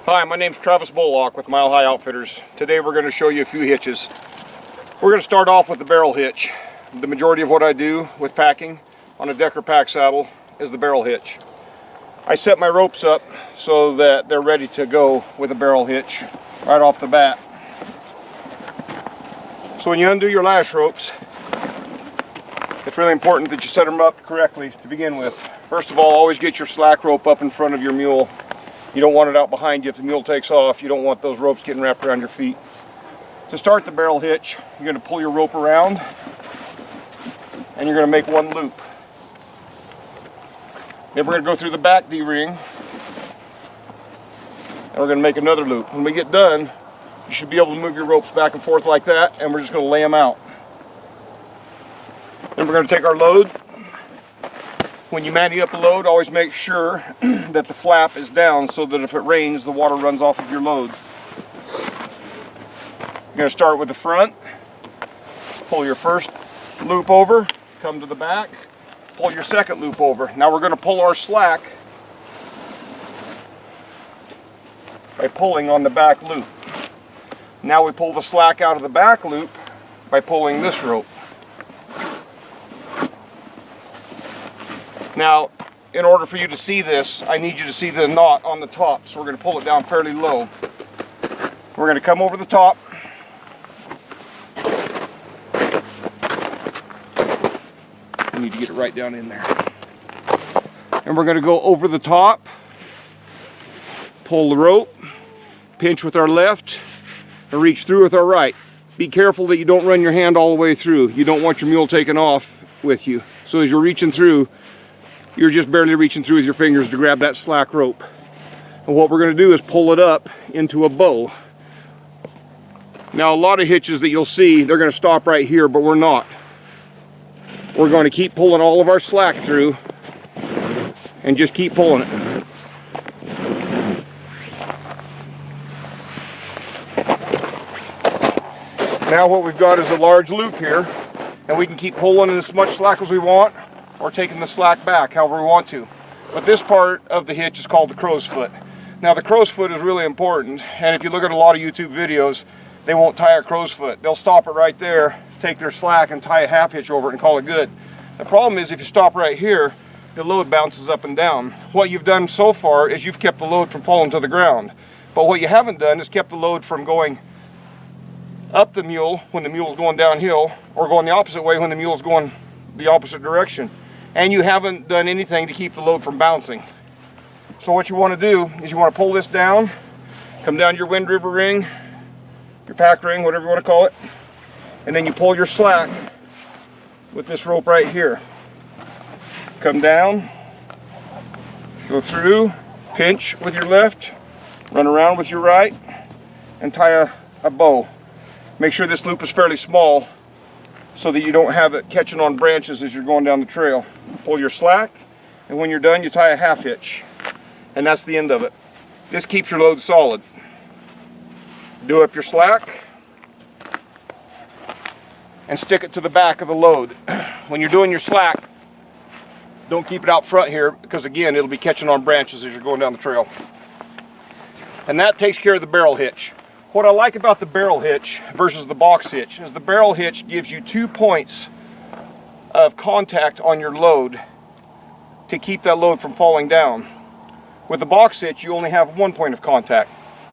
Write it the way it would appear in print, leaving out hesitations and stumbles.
Hi, my name's Travis Bullock with Mile High Outfitters. Today we're going to show you a few hitches. We're going to start off with the barrel hitch. The majority of what I do with packing on a Decker pack saddle is the barrel hitch. I set my ropes up so that they're ready to go with a barrel hitch right off the bat. So when you undo your lash ropes, it's really important that you set them up correctly to begin with. First of all, always get your slack rope up in front of your mule. You don't want it out behind you. If the mule takes off, you don't want those ropes getting wrapped around your feet. To start the barrel hitch, you're going to pull your rope around and you're going to make one loop. Then we're going to go through the back D-ring and we're going to make another loop. When we get done, you should be able to move your ropes back and forth like that, and we're just going to lay them out. Then we're going to take our load. When you mani up the load, always make sure that the flap is down so that if it rains, the water runs off of your load. You're going to start with the front, pull your first loop over, come to the back, pull your second loop over. Now we're going to pull our slack by pulling on the back loop. Now we pull the slack out of the back loop by pulling this rope. Now, in order for you to see this, I need you to see the knot on the top, so we're going to pull it down fairly low. We're going to come over the top. I need to get it right down in there. And we're going to go over the top, pull the rope, pinch with our left, and reach through with our right. Be careful that you don't run your hand all the way through. You don't want your mule taken off with you. So as you're reaching through, you're just barely reaching through with your fingers to grab that slack rope. And what we're going to do is pull it up into a bow. Now a lot of hitches that you'll see, they're going to stop right here, but we're not. We're going to keep pulling all of our slack through and just keep pulling it. Now what we've got is a large loop here, and we can keep pulling as much slack as we want, or taking the slack back however we want to. But this part of the hitch is called the crow's foot. Now the crow's foot is really important, and if you look at a lot of YouTube videos, they won't tie a crow's foot. They'll stop it right there, take their slack and tie a half hitch over it and call it good. The problem is if you stop right here, the load bounces up and down. What you've done so far is you've kept the load from falling to the ground. But what you haven't done is kept the load from going up the mule when the mule's going downhill, or going the opposite way when the mule's going the opposite direction. And you haven't done anything to keep the load from bouncing. So what you want to do is you want to pull this down, come down your Wind River ring, your pack ring, whatever you want to call it, and then you pull your slack with this rope right here. Come down, go through, pinch with your left, run around with your right, and tie a bow. Make sure this loop is fairly small so that you don't have it catching on branches as you're going down the trail. Pull your slack, and when you're done, you tie a half hitch. And that's the end of it. This keeps your load solid. Do up your slack and stick it to the back of the load. When you're doing your slack, don't keep it out front here, because again, it'll be catching on branches as you're going down the trail. And that takes care of the barrel hitch. What I like about the barrel hitch versus the box hitch is the barrel hitch gives you 2 points of contact on your load to keep that load from falling down. With the box hitch, you only have 1 point of contact.